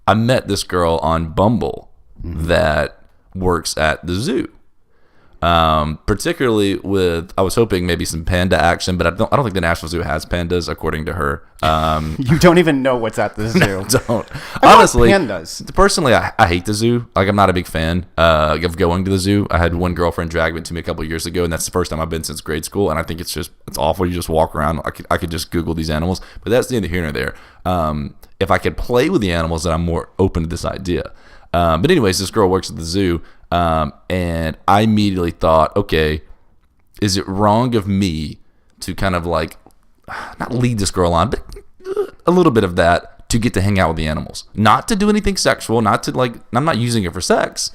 I met this girl on Bumble that works at the zoo. Particularly with, I was hoping maybe some panda action, but I don't think the National Zoo has pandas, according to her. You don't even know what's at the zoo. No, don't. I Honestly, like pandas. Personally, I hate the zoo. Like, I'm not a big fan of going to the zoo. I had one girlfriend drag me to me a couple of years ago, and that's the first time I've been since grade school. And I think it's awful. You just walk around. I could just Google these animals, but that's neither here nor there. If I could play with the animals, then I'm more open to this idea. But anyways, this girl works at the zoo. And I immediately thought, okay, is it wrong of me to kind of like, not lead this girl on, but a little bit of that to get to hang out with the animals? Not to do anything sexual, not to like, I'm not using it for sex.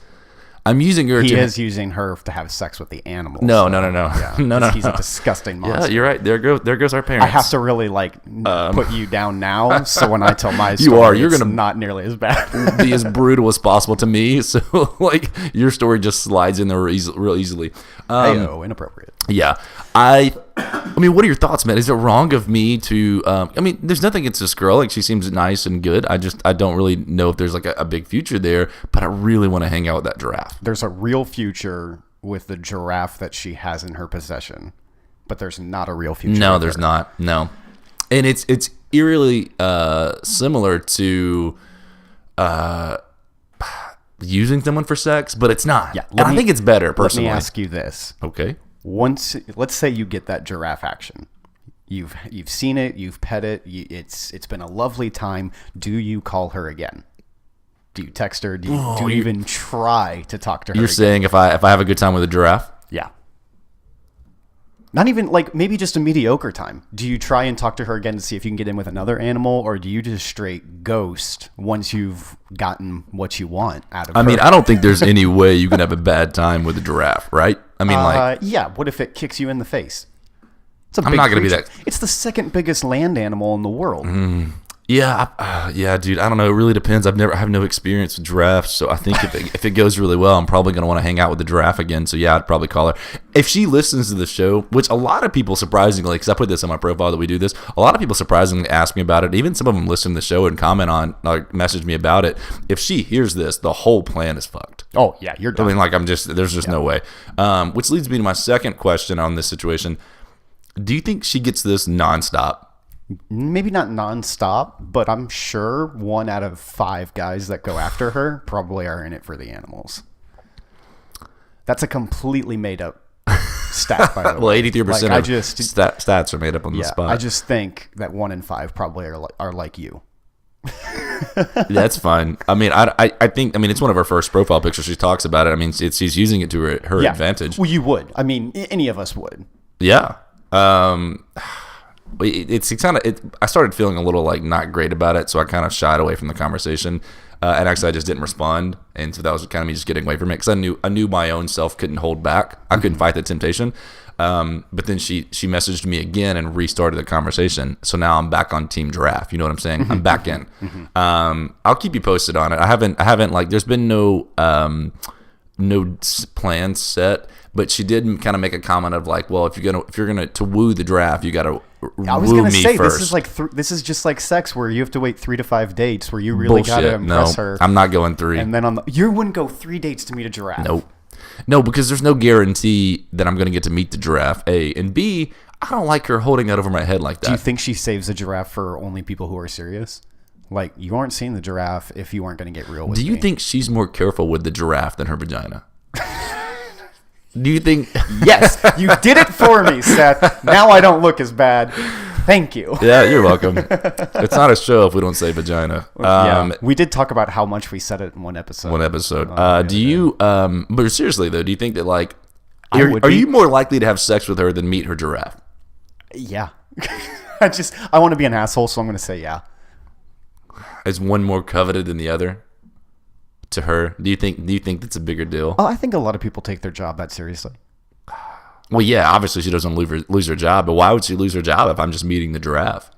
I'm using her He is using her to have sex with the animals. No. Yeah, no. He's a disgusting monster. Yeah, you're right. There goes our parents. I have to really put you down now, so when I tell my story, you're it's gonna not nearly as bad. be as brutal as possible to me. So like your story just slides in there real easily. Inappropriate. Yeah. I mean, what are your thoughts, man? Is it wrong of me to, I mean, there's nothing against this girl. Like, she seems nice and good. I don't really know if there's like a big future there, but I really want to hang out with that giraffe. There's a real future with the giraffe that she has in her possession, but there's not a real future. No, there's not. No. And it's eerily similar to using someone for sex, but it's not. Yeah, I think it's better, personally. Let me ask you this. Okay. Once, let's say you get that giraffe action. You've seen it, you've pet it, it's been a lovely time. Do you call her again? Do you text her? Do you even try to talk to her? You're again? saying if I have a good time with a giraffe? Yeah. Not even like maybe just a mediocre time. Do you try and talk to her again to see if you can get in with another animal, or do you just straight ghost once you've gotten what you want out of her? I mean, I don't think there's any way you can have a bad time with a giraffe, right? I mean, yeah. What if it kicks you in the face? I'm not going to be that. It's the second biggest land animal in the world. Yeah, dude. I don't know. It really depends. I have no experience with giraffes, so I think if it goes really well, I'm probably going to want to hang out with the giraffe again. So yeah, I'd probably call her if she listens to the show. Which a lot of people surprisingly, because I put this on my profile that we do this, a lot of people surprisingly ask me about it. Even some of them listen to the show and comment on, like, message me about it. If she hears this, the whole plan is fucked. Oh yeah, you're done. I mean, like, there's just no way. Which leads me to my second question on this situation. Do you think she gets this nonstop? Maybe not nonstop, but I'm sure 1 out of 5 guys that go after her probably are in it for the animals. That's a completely made up stat, by the way. Well, 83% like, stats are made up on the spot. I just think that 1 in 5 probably are like you. That's fine. I mean, I think it's one of her first profile pictures. She talks about it. I mean, she's using it to her advantage. Well, you would. I mean, any of us would. Yeah. It's kind of. I started feeling a little like not great about it, so I kind of shied away from the conversation. And actually, I just didn't respond, and so that was kind of me just getting away from it because I knew my own self couldn't hold back. I couldn't fight the temptation. But then she messaged me again and restarted the conversation. So now I'm back on Team Giraffe. You know what I'm saying? I'm back in. I'll keep you posted on it. I haven't like. There's been no plan set. But she did kind of make a comment of like, well, if you're gonna to woo the giraffe, you got to woo me first. This is like this is just like sex, where you have to wait 3 to 5 dates, where you really got to impress her. I'm not going 3. And then you wouldn't go 3 dates to meet a giraffe. Nope. No, because there's no guarantee that I'm going to get to meet the giraffe. A and B, I don't like her holding that over my head like that. Do you think she saves a giraffe for only people who are serious? Like, you aren't seeing the giraffe if you aren't going to get real with me. Do you think she's more careful with the giraffe than her vagina? Do you think? Yes, you did it for me, Seth. Now I don't look as bad. Thank you. Yeah, you're welcome. It's not a show if we don't say vagina. We did talk about how much we said it in one episode. Do you? But seriously though, do you think that like, are you more likely to have sex with her than meet her giraffe? Yeah. I want to be an asshole, so I'm going to say yeah. Is one more coveted than the other? To her, do you think that's a bigger deal? I think a lot of people take their job that seriously. Well, yeah, obviously she doesn't lose her job, but why would she lose her job if I'm just meeting the giraffe?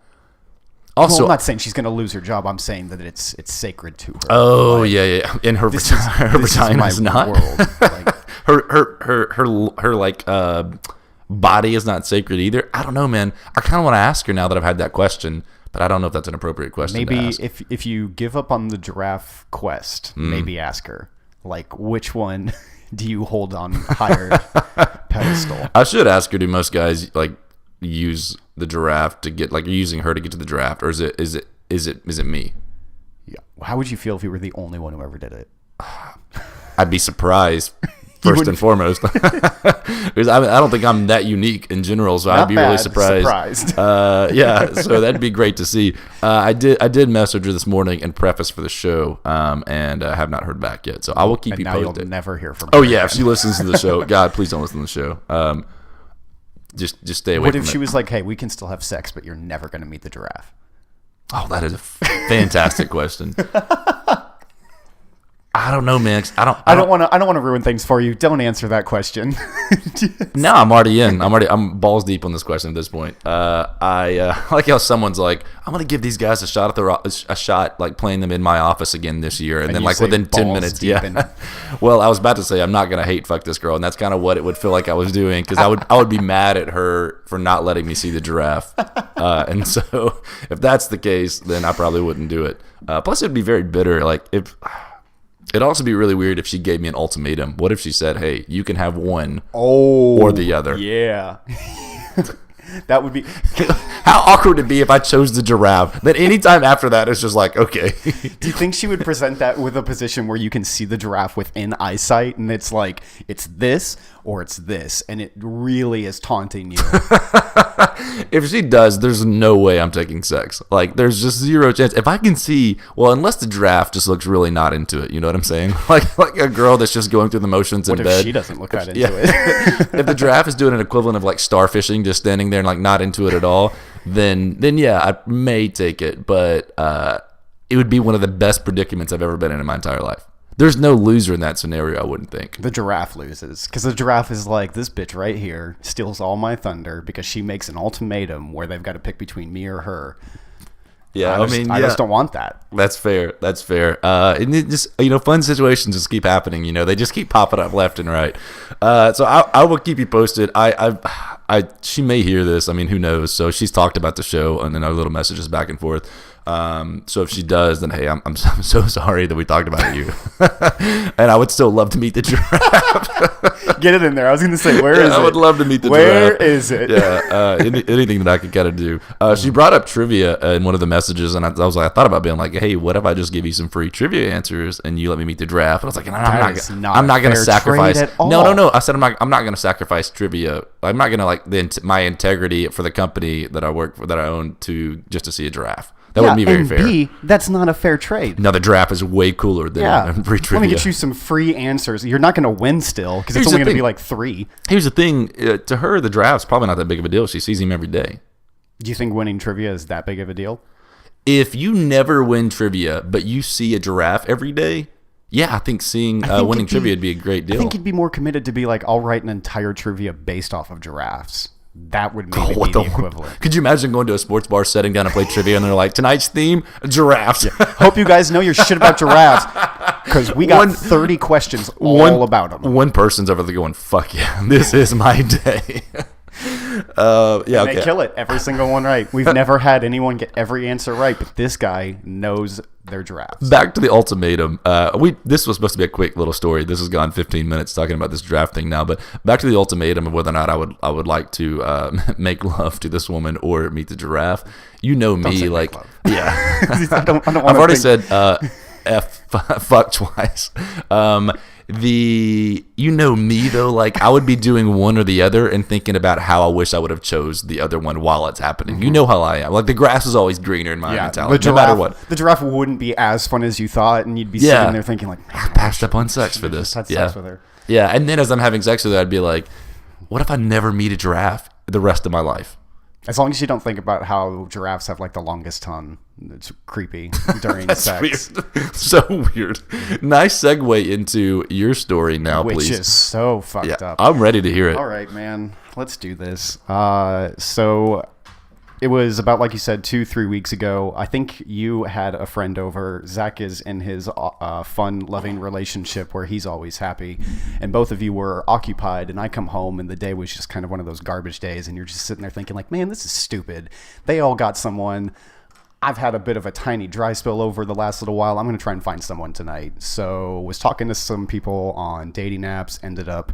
Also, I'm not saying she's going to lose her job. I'm saying that it's sacred to her. Oh, like, yeah. In her vagina is not. World. Like, her like body is not sacred either. I don't know, man. I kind of want to ask her now that I've had that question. But I don't know if that's an appropriate question to Maybe ask. if you give up on the giraffe quest, maybe ask her, like, which one do you hold on higher pedestal? I should ask her, do most guys like use the giraffe to get, like, using her to get to the giraffe, or is it me? Yeah. How would you feel if you were the only one who ever did it? I'd be surprised. First and foremost, because I don't think I'm that unique in general, so I'd be really surprised. Yeah, so that'd be great to see. I did message her this morning and preface for the show, and have not heard back yet. So I will keep you posted. You'll never hear from her. Oh yeah, if she listens to the show, God, please don't listen to the show. Just stay away. What from if it. she was like, "Hey, we can still have sex, but you're never going to meet the giraffe"? Oh, that is a fantastic question. I don't know, man. I don't want to ruin things for you. Don't answer that question. No, I'm already in. I'm balls deep on this question at this point. I like how someone's like, I'm gonna give these guys a shot, like playing them in my office again this year, and then like within 10 minutes, yeah. Well, I was about to say I'm not gonna hate fuck this girl, and that's kind of what it would feel like I was doing, because I would be mad at her for not letting me see the giraffe, and so if that's the case, then I probably wouldn't do it. Plus, it'd be very bitter. Like if. It'd also be really weird if she gave me an ultimatum. What if she said, hey, you can have one or the other? Yeah. That would be... How awkward it'd be if I chose the giraffe. Then anytime after that, it's just like, okay. Do you think she would present that with a position where you can see the giraffe within eyesight, and it's like, it's this or it's this, and it really is taunting you? If she does, there's no way I'm taking sex. Like, there's just zero chance. If I can see, well, unless the giraffe just looks really not into it, you know what I'm saying? Like a girl that's just going through the motions in bed. What if she doesn't look that into it? If the giraffe is doing an equivalent of like starfishing, just standing there and like not into it at all, then yeah, I may take it. But it would be one of the best predicaments I've ever been in my entire life. There's no loser in that scenario, I wouldn't think. The giraffe loses, because the giraffe is like, this bitch right here steals all my thunder because she makes an ultimatum where they've got to pick between me or her. Yeah, I just don't want that. That's fair. And it just, fun situations just keep happening. They just keep popping up left and right. So I will keep you posted. She may hear this. I mean, who knows? So she's talked about the show and then our little messages back and forth. So if she does, then hey, I'm so sorry that we talked about you. And I would still love to meet the giraffe. Get it in there. I was going to say, where is it? I would love to meet the giraffe. Where is it? Yeah, anything that I could kind of do. She brought up trivia in one of the messages, and I thought about being like, hey, what if I just give you some free trivia answers and you let me meet the giraffe? And I was like, I'm not going to sacrifice. No. I said I'm not going to sacrifice trivia. I'm not going to my integrity for the company that I work for, that I own, just to see a giraffe. That wouldn't be very fair. B, that's not a fair trade. Now, the giraffe is way cooler than free trivia. Let me get you some free answers. You're not going to win still, because it's only going to be like 3. Here's the thing. To her, the giraffe's probably not that big of a deal. She sees him every day. Do you think winning trivia is that big of a deal? If you never win trivia, but you see a giraffe every day, yeah, I think winning trivia would be a great deal. I think you'd be more committed to be like, I'll write an entire trivia based off of giraffes. That would maybe be the equivalent. Could you imagine going to a sports bar, sitting down and play trivia, and they're like, tonight's theme, giraffes. Yeah. Hope you guys know your shit about giraffes, because we got 30 questions all about them. One person's over there going, fuck yeah, this is my day. They kill it, every single one right. We've never had anyone get every answer right, but this guy knows their giraffes. Back to the ultimatum. This was supposed to be a quick little story. This has gone 15 minutes talking about this draft thing now, but back to the ultimatum of whether or not I would like to make love to this woman or meet the giraffe. You know me, like, yeah. I don't I've already said fuck twice. You know me though, like I would be doing one or the other and thinking about how I wish I would have chose the other one while it's happening. Mm-hmm. You know how I am. Like the grass is always greener in my mentality, no matter what. The giraffe wouldn't be as fun as you thought, and you'd be sitting there thinking like, I passed up on sex for this. Had sex with her. Yeah, and then as I'm having sex with her, I'd be like, what if I never meet a giraffe the rest of my life? As long as you don't think about how giraffes have like the longest tongue. It's creepy during sex. Weird. So weird. Nice segue into your story now, please. Which is so fucked up. I'm ready to hear it. All right, man. Let's do this. So it was about, like you said, 2-3 weeks ago. I think you had a friend over. Zach is in his fun, loving relationship where he's always happy. And both of you were occupied. And I come home and the day was just kind of one of those garbage days. And you're just sitting there thinking like, man, this is stupid. They all got someone. I've had a bit of a tiny dry spell over the last little while. I'm going to try and find someone tonight. So was talking to some people on dating apps, ended up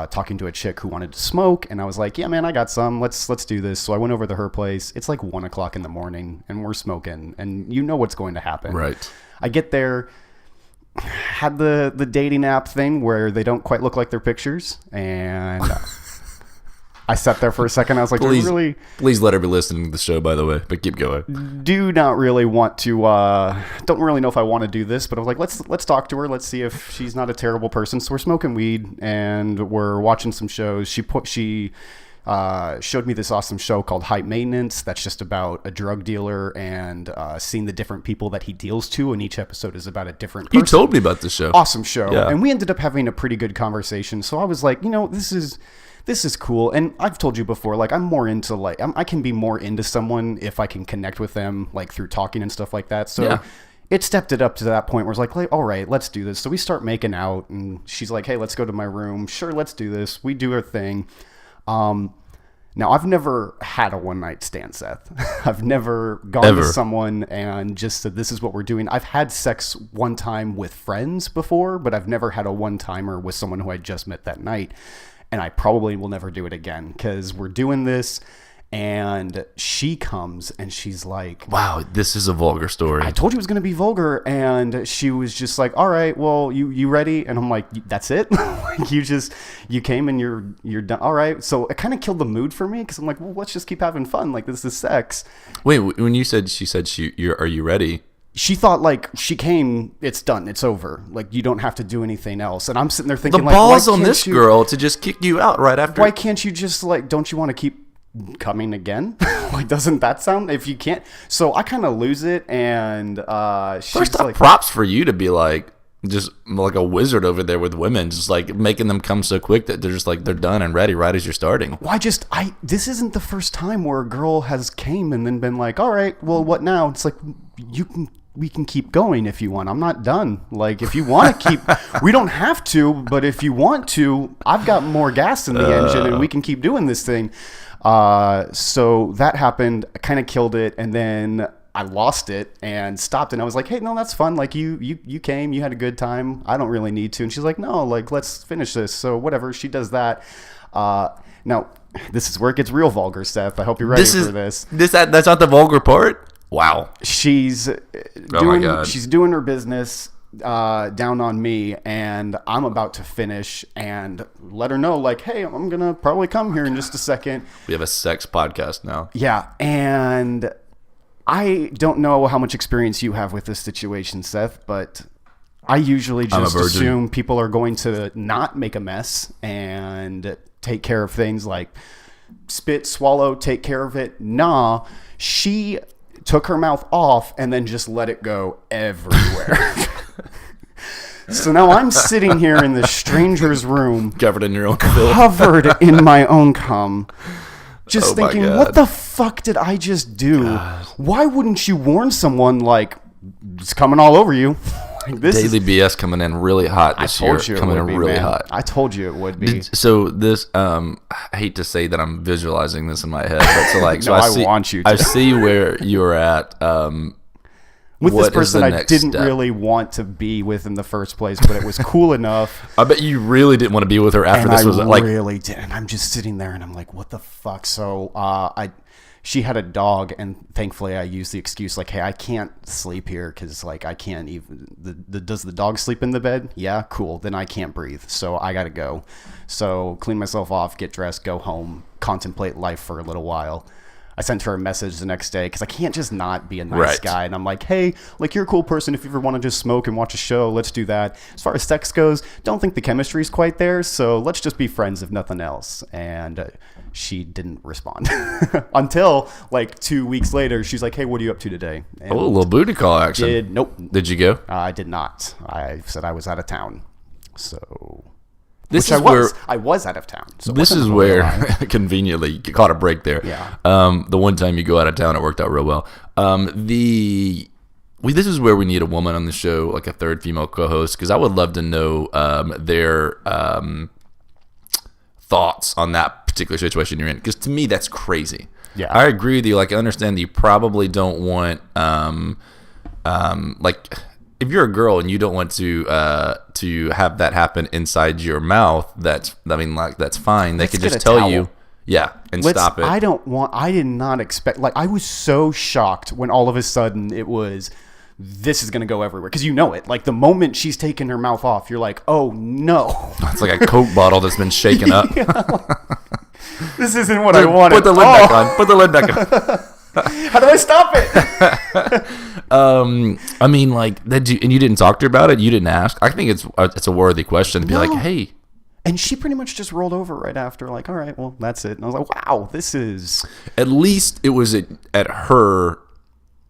talking to a chick who wanted to smoke, and I was like, yeah, man, I got some. Let's do this. So I went over to her place. It's like 1 o'clock in the morning, and we're smoking, and you know what's going to happen. Right. I get there, had the dating app thing where they don't quite look like their pictures, and I sat there for a second. I was like, please let her be listening to the show, by the way, but keep going. Do not really want to, don't really know if I want to do this, but I was like, let's talk to her. Let's see if she's not a terrible person. So we're smoking weed and we're watching some shows. She showed me this awesome show called High Maintenance. That's just about a drug dealer and seeing the different people that he deals to. And each episode is about a different person. You told me about this show. Awesome show. Yeah. And we ended up having a pretty good conversation. So I was like, this is cool. And I've told you before, like, I'm more into, like, I can be more into someone if I can connect with them, like, through talking and stuff like that. So yeah. It stepped it up to that point where it's like, all right, let's do this. So we start making out, and she's like, hey, let's go to my room. Sure, let's do this. We do our thing. Now, I've never had a one-night stand, Seth. I've never gone to someone and just said, this is what we're doing. I've had sex one time with friends before, but I've never had a one-timer with someone who I just met that night. And I probably will never do it again because we're doing this, and she comes and she's like, wow, this is a vulgar story. I told you it was going to be vulgar. And she was just like, all right, well, you ready? And I'm like, that's it? Like, you came and you're done. All right. So it kind of killed the mood for me because I'm like, well, let's just keep having fun. Like, this is sex. Wait, when you said, are you ready? She thought, like, she came, it's done, it's over. Like, you don't have to do anything else. And I'm sitting there thinking, the balls on this girl to just kick you out right after. Why can't you just, like, don't you want to keep coming again? Like, doesn't that sound, if you can't? So I kind of lose it, and she's first off, like, props for you to be like, just like a wizard over there with women, just like making them come so quick that they're just like, they're done and ready right as you're starting. This isn't the first time where a girl has came and then been like, all right, well, what now? It's like, we can keep going if you want. I'm not done. Like, if you want to keep, we don't have to, but if you want to, I've got more gas in the engine and we can keep doing this thing. So that happened. I kind of killed it. And then I lost it and stopped. And I was like, hey, no, that's fun. Like, you came, you had a good time. I don't really need to. And she's like, no, like, let's finish this. So whatever. She does that. Now this is where it gets real vulgar, Seth. I hope you're ready for this. That's not the vulgar part. Wow. She's doing her business down on me, and I'm about to finish and let her know, like, hey, I'm gonna probably come here in just a second. We have a sex podcast now. Yeah, and I don't know how much experience you have with this situation, Seth, but I usually just assume people are going to not make a mess and take care of things like spit, swallow, take care of it. Nah, she took her mouth off and then just let it go everywhere. So now I'm sitting here in this stranger's room, covered in your own filth, covered in my own cum, just thinking, what the fuck did I just do? God. Why wouldn't you warn someone, like, it's coming all over you? Like, this Daily BS coming in really hot this year. Coming in really hot. I told you it would be. So this, I hate to say that I'm visualizing this in my head, but so like, no, I want you to. I see where you're at. With this person I didn't really want to be with in the first place, but it was cool enough. I bet you really didn't want to be with her after this was like. I really didn't. I'm just sitting there and I'm like, what the fuck? So she had a dog, and thankfully I used the excuse like, hey, I can't sleep here because, like, I can't even. Does the dog sleep in the bed? Yeah, cool. Then I can't breathe, so I gotta go. So clean myself off, get dressed, go home, contemplate life for a little while. I sent her a message the next day because I can't just not be a nice guy. And I'm like, hey, like, you're a cool person. If you ever want to just smoke and watch a show, let's do that. As far as sex goes, don't think the chemistry's quite there. So let's just be friends if nothing else. And she didn't respond until like 2 weeks later. She's like, hey, what are you up to today? And a little booty call action. Nope. Did you go? I did not. I said I was out of town. So... I was out of town. So this is where conveniently you caught a break there. Yeah. The one time you go out of town, it worked out real well. This is where we need a woman on the show, like a third female co-host, because I would love to know their thoughts on that particular situation you're in. Because to me, that's crazy. Yeah. I agree with you. Like, I understand that you probably don't want, like, if you're a girl and you don't want to have that happen inside your mouth, that's fine. They could just tell you, and stop it. I did not expect, like, I was so shocked when all of a sudden it was, this is going to go everywhere. Because you know it. Like, the moment she's taken her mouth off, you're like, oh, no. It's like a Coke bottle that's been shaken up. This isn't what I wanted. Put the lid back on. Put the lid back on. How do I stop it? I mean, like, and you didn't talk to her about it? You didn't ask? I think it's a worthy question to be like, hey. And she pretty much just rolled over right after, like, all right, well, that's it. And I was like, wow, this is... At least it was at her...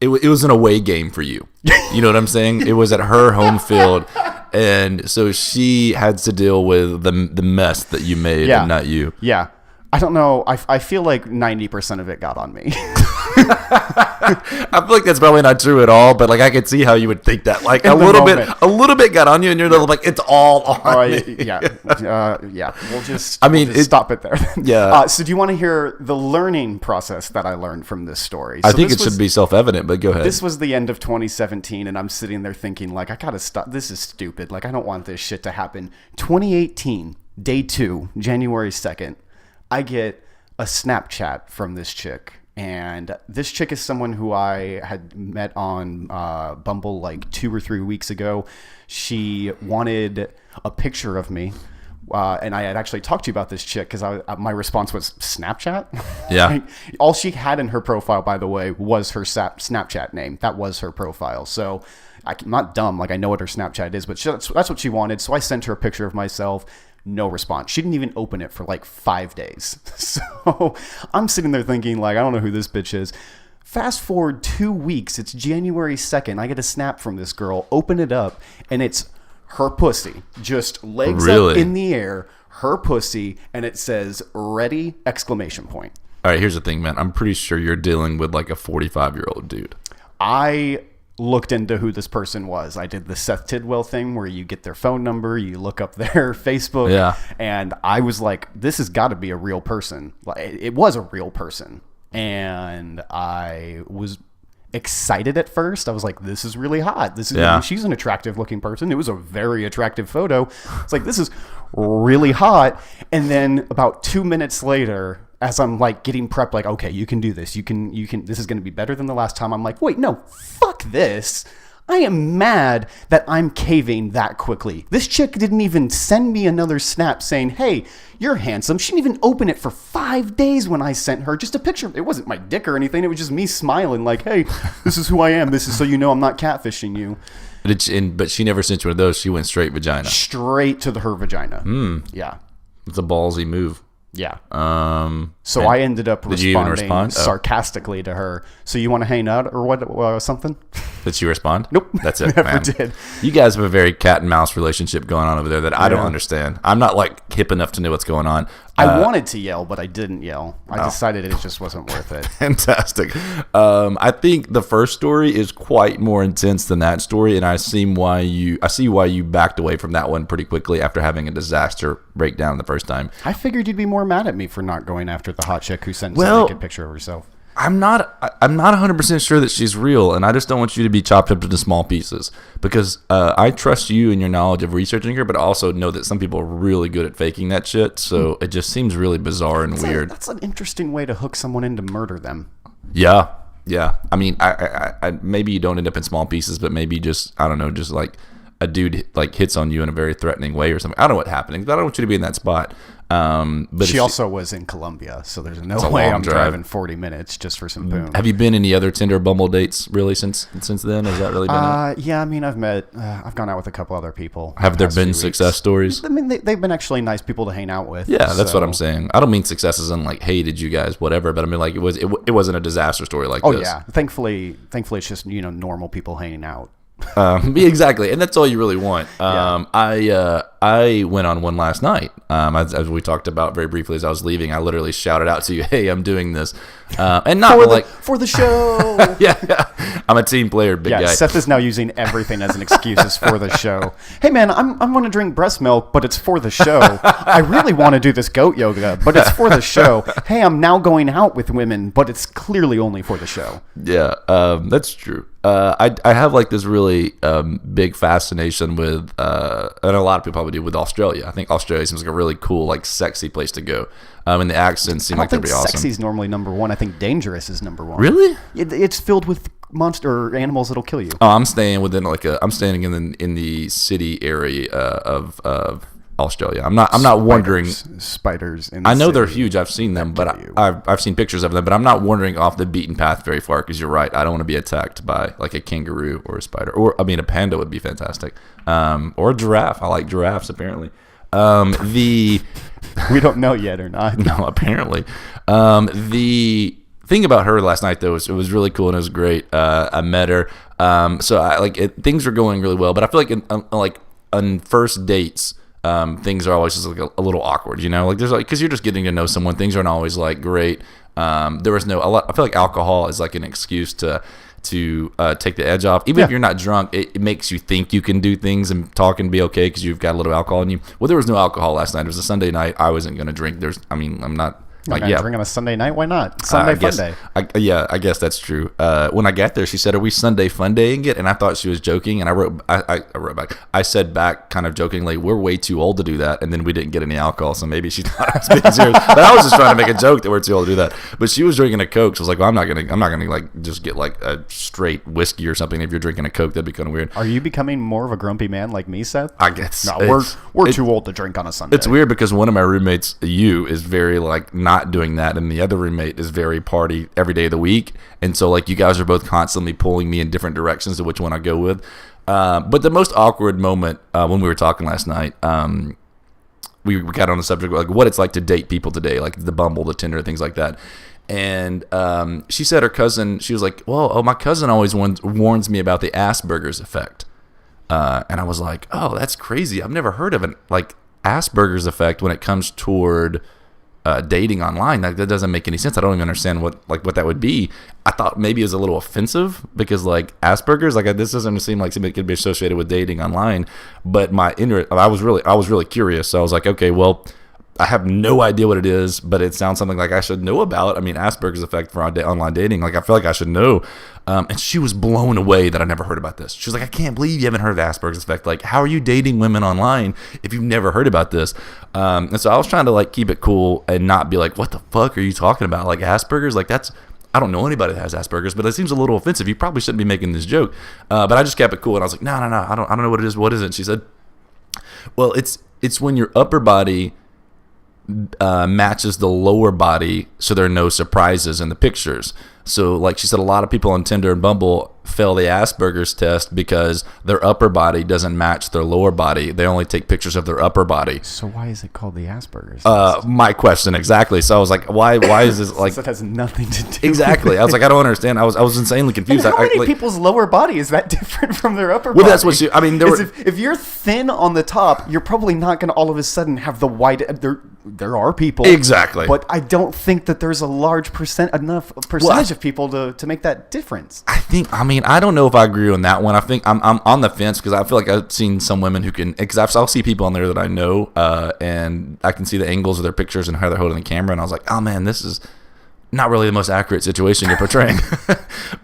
It was an away game for you. You know what I'm saying? It was at her home field. And so she had to deal with the mess that you made and not you. Yeah. I don't know. I feel like 90% of it got on me. I feel like that's probably not true at all, but like I could see how you would think that. Like a little bit got on you, and you're like, it's all on me. Yeah. We'll just stop it there. Yeah. So do you want to hear the learning process that I learned from this story? I think it should be self-evident, but go ahead. This was the end of 2017, and I'm sitting there thinking, like, I gotta stop. This is stupid. Like, I don't want this shit to happen. 2018, day 2, January 2nd. I get a Snapchat from this chick, and this chick is someone who I had met on Bumble like 2 or 3 weeks ago. She wanted a picture of me, and I had actually talked to you about this chick because my response was Snapchat. Yeah. Like, all she had in her profile, by the way, was her Snapchat name. That was her profile. So I'm not dumb. Like, I know what her Snapchat is, but that's what she wanted. So I sent her a picture of myself. No response. She didn't even open it for like 5 days. So I'm sitting there thinking, like, I don't know who this bitch is. Fast forward 2 weeks. It's January 2nd. I get a snap from this girl. Open it up, and it's her pussy. Just legs up in the air. Her pussy, and it says "ready!" exclamation point. All right, here's the thing, man. I'm pretty sure you're dealing with like a 45-year-old dude. I looked into who this person was. I did the Seth Tidwell thing where you get their phone number, you look up their Facebook, and I was like, this has got to be a real person. Like, it was a real person, and I was excited at first. I was like, this is really hot. She's an attractive looking person. It was a very attractive photo. It's like, this is really hot. And then about 2 minutes later, as I'm like getting prepped, like, okay, you can do this. You can, this is going to be better than the last time. I'm like, wait, no, fuck this. I am mad that I'm caving that quickly. This chick didn't even send me another snap saying, hey, you're handsome. She didn't even open it for 5 days when I sent her just a picture. It wasn't my dick or anything. It was just me smiling like, hey, this is who I am. This is so you know I'm not catfishing you. But she never sent you one of those. She went straight vagina. Straight to her vagina. Yeah. It's a ballsy move. Yeah. So I ended up responding sarcastically to her. So you want to hang out or what? Something? Did she respond? Nope. That's it. Never did. You guys have a very cat and mouse relationship going on over there that I don't understand. I'm not like hip enough to know what's going on. I wanted to yell, but I didn't yell. I decided it just wasn't worth it. Fantastic. I think the first story is quite more intense than that story, and I see why you backed away from that one pretty quickly after having a disaster breakdown the first time. I figured you'd be more mad at me for not going after the hot chick who sent a naked picture of herself. I'm not 100% sure that she's real, and I just don't want you to be chopped up into small pieces because I trust you and your knowledge of researching her, but I also know that some people are really good at faking that shit, so it just seems really bizarre and weird. That's an interesting way to hook someone in to murder them. Yeah. I mean, I maybe you don't end up in small pieces, but maybe just, I don't know, just like a dude like hits on you in a very threatening way or something. I don't know what's happening, but I don't want you to be in that spot. But she also was in Colombia, so there's no way I'm driving 40 minutes just for some boom. Have you been any other Tinder Bumble dates really since then? Has that really been it? Yeah, I mean, I've gone out with a couple other people. Have there been success stories? I mean, they've been actually nice people to hang out with. Yeah, that's what I'm saying. I don't mean successes in like, hey, did you guys whatever, but I mean like it wasn't a disaster story like this. Oh yeah, thankfully it's just normal people hanging out. Exactly, and that's all you really want. I went on one last night. As we talked about very briefly as I was leaving, I literally shouted out to you, "Hey, I'm doing this," and not for the show. yeah, I'm a team player, big guy. Seth is now using everything as an excuse. It's for the show. Hey man, I'm going to drink breast milk, but it's for the show. I really want to do this goat yoga, but it's for the show. Hey, I'm now going out with women, but it's clearly only for the show. Yeah, that's true. I have like this really big fascination with, and a lot of people probably do, with Australia. I think Australia seems like a really cool, like sexy place to go. And the accents seem like they'd be awesome. Sexy is normally number one. I think dangerous is number one. Really? It's filled with monster animals that'll kill you. Oh, I'm staying within I'm staying in the city area of Australia. I'm not wondering spiders. I know they're huge. I've seen them, but I've seen pictures of them. But I'm not wandering off the beaten path very far because you're right. I don't want to be attacked by like a kangaroo or a spider, or I mean a panda would be fantastic, or a giraffe. I like giraffes apparently. We don't know yet or not. No, apparently. The thing about her last night though was it was really cool and it was great. I met her. Things were going really well, but I feel like on first dates. Things are always just like a little awkward, you know, like there's like, cause you're just getting to know someone. Things aren't always like great. There was I feel like alcohol is like an excuse to take the edge off. Even if you're not drunk, it makes you think you can do things and talk and be okay because you've got a little alcohol in you. Well, there was no alcohol last night. It was a Sunday night. I wasn't going to drink. I'm not. Like, drink on a Sunday night? Why not? Sunday fun day. I guess that's true. When I got there, she said, "Are we Sunday fun daying it?" And I thought she was joking, and I wrote back. I said back, kind of jokingly, "We're way too old to do that." And then we didn't get any alcohol, so maybe she thought I was being serious. But I was just trying to make a joke that we're too old to do that. But she was drinking a Coke. So I was like, "Well, I'm not gonna like just get like a straight whiskey or something. If you're drinking a Coke, that'd be kind of weird." Are you becoming more of a grumpy man like me, Seth? I guess. No, we're too old to drink on a Sunday. It's weird because one of my roommates, is very like not doing that, and the other roommate is very party every day of the week, and so like you guys are both constantly pulling me in different directions to which one I go with. But the most awkward moment when we were talking last night, we got on the subject of like what it's like to date people today, like the Bumble, the Tinder, things like that. And she said her cousin, she was like, "Well, my cousin always warns me about the Asperger's effect," and I was like, "Oh, that's crazy. I've never heard of it, like Asperger's effect when it comes toward." Dating online. Like, that doesn't make any sense. I don't even understand what that would be. I thought maybe it was a little offensive because like Asperger's, like this doesn't seem like something that could be associated with dating online. But I was really curious. So I was like, okay, well, I have no idea what it is, but it sounds something like I should know about. I mean, Asperger's effect for online dating. Like I feel like I should know. And she was blown away that I never heard about this. She was like, "I can't believe you haven't heard of Asperger's effect. Like, how are you dating women online if you've never heard about this?" And so I was trying to like keep it cool and not be like, "What the fuck are you talking about? Like Asperger's? Like I don't know anybody that has Asperger's, but it seems a little offensive. You probably shouldn't be making this joke." But I just kept it cool and I was like, "No, I don't know what it is. What is it?" And she said, "Well, it's when your upper body matches the lower body, so there are no surprises in the pictures." So like she said, a lot of people on Tinder and Bumble fail the Asperger's test because their upper body doesn't match their lower body. They only take pictures of their upper body. So why is it called the Asperger's test? My question exactly. So I was like, why is this like that has nothing to do exactly. I was like, I don't understand. I was insanely confused. And how many people's lower body is that different from their upper body? Well, that's what she. I mean, if you're thin on the top, you're probably not going to all of a sudden have the wide. There are people exactly, but I don't think that there's a large percentage of people to make that difference. I don't know if I agree on that one. I think I'm on the fence because I feel like I've seen some women who can, because I'll see people on there that I know, and I can see the angles of their pictures and how they're holding the camera, and I was like, oh man, this is not really the most accurate situation you're portraying.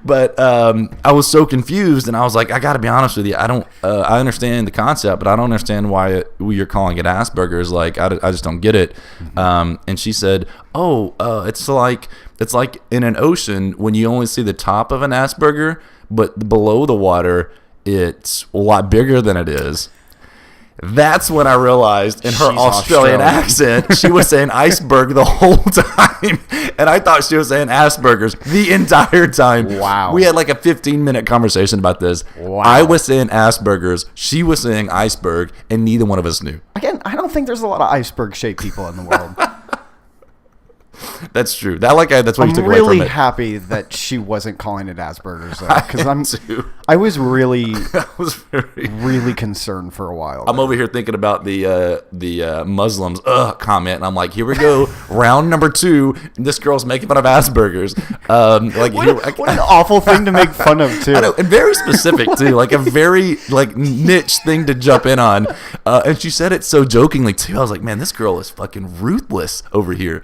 But I was so confused, and I was like, I got to be honest with you, I understand the concept, but I don't understand why you're calling it Asperger's. Like, I just don't get it. Mm-hmm. And she said, it's like in an ocean when you only see the top of an Asperger, but below the water, it's a lot bigger than it is. That's when I realized in her Australian accent, she was saying iceberg the whole time. And I thought she was saying Asperger's the entire time. Wow. We had like a 15-minute conversation about this. Wow. I was saying Asperger's, she was saying iceberg, and neither one of us knew. Again, I don't think there's a lot of iceberg-shaped people in the world. That's true. That's what you I'm took away really from it. happy that she wasn't calling it Asperger's, though, because Too. I was really, I was very. really concerned for a while. I'm over here thinking about the Muslims comment, and I'm like, here we go, round number 2. And this girl's making fun of Asperger's. What an awful thing to make fun of, too. I know, and very specific too, like a very like niche thing to jump in on. And she said it so jokingly too. I was like, man, this girl is fucking ruthless over here.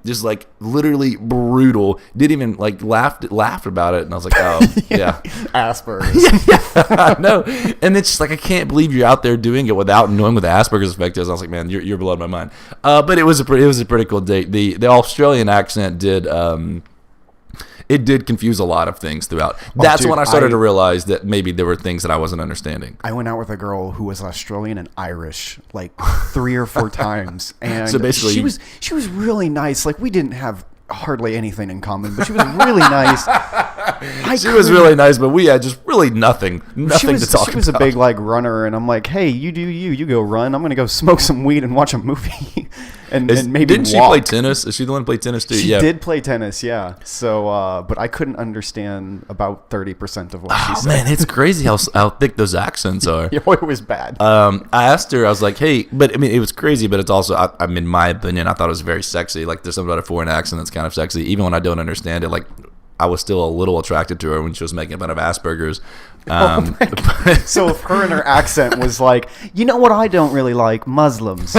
Just like literally brutal. Didn't even like laughed about it, and I was like, oh yeah. Asperger's. Yeah, I know. And it's just like I can't believe you're out there doing it without knowing what the Asperger's effect is. I was like, man, you're blowing my mind. But it was a pretty cool date. The Australian accent did it did confuse a lot of things throughout. That's when I started to realize that maybe there were things that I wasn't understanding. I went out with a girl who was Australian and Irish like 3 or 4 times, and So basically, she was really nice. Like, we didn't have hardly anything in common, but she was really nice. She was really nice, but we had just really nothing to talk about. She was a big like runner, and I'm like, hey, you go run. I'm gonna go smoke some weed and watch a movie, and maybe didn't she walk. play tennis? Is she the one who played tennis too? She Yeah. did play tennis, yeah. So, but I couldn't understand about 30% of what she said. Man, it's crazy how thick those accents are. Yeah, it was bad. I asked her, I was like, hey, but I mean, it was crazy, but it's also, I mean, in my opinion, I thought it was very sexy. Like, there's something about a foreign accent that's kind of sexy. Even when I don't understand it, like, I was still a little attracted to her when she was making fun of Asperger's. So if her and her accent was like, you know what I don't really like? Muslims.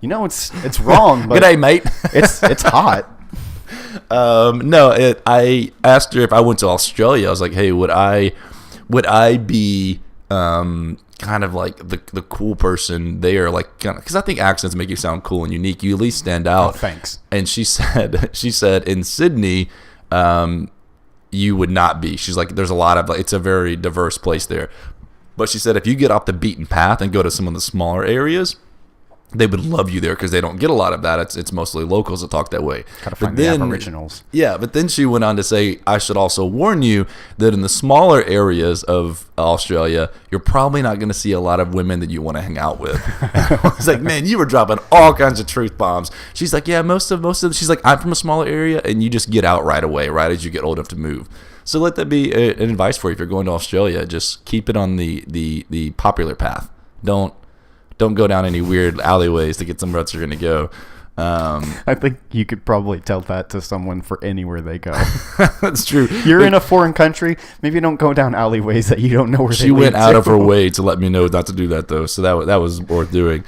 You know, it's wrong, but G'day, mate. it's hot. I asked her if I went to Australia. I was like, hey, would I be kind of like the cool person there, like, because I think accents make you sound cool and unique. You at least stand out. Oh, thanks. And she said in Sydney, you would not be. She's like, there's a lot of, like, it's a very diverse place there. But she said if you get off the beaten path and go to some of the smaller areas, they would love you there because they don't get a lot of that. It's mostly locals that talk that way. Gotta find the Aboriginals. Yeah, but then she went on to say, I should also warn you that in the smaller areas of Australia, you're probably not going to see a lot of women that you want to hang out with. I was like, man, you were dropping all kinds of truth bombs. She's like, yeah, most of she's like, I'm from a smaller area, and you just get out right away, right as you get old enough to move. So let that be an advice for you if you're going to Australia. Just keep it on the popular path. Don't go down any weird alleyways to get somewhere else you're going to go. I think you could probably tell that to someone for anywhere they go. That's true. You're in a foreign country. Maybe don't go down alleyways that you don't know where She went out of her way to let me know not to do that, though. So that was worth doing.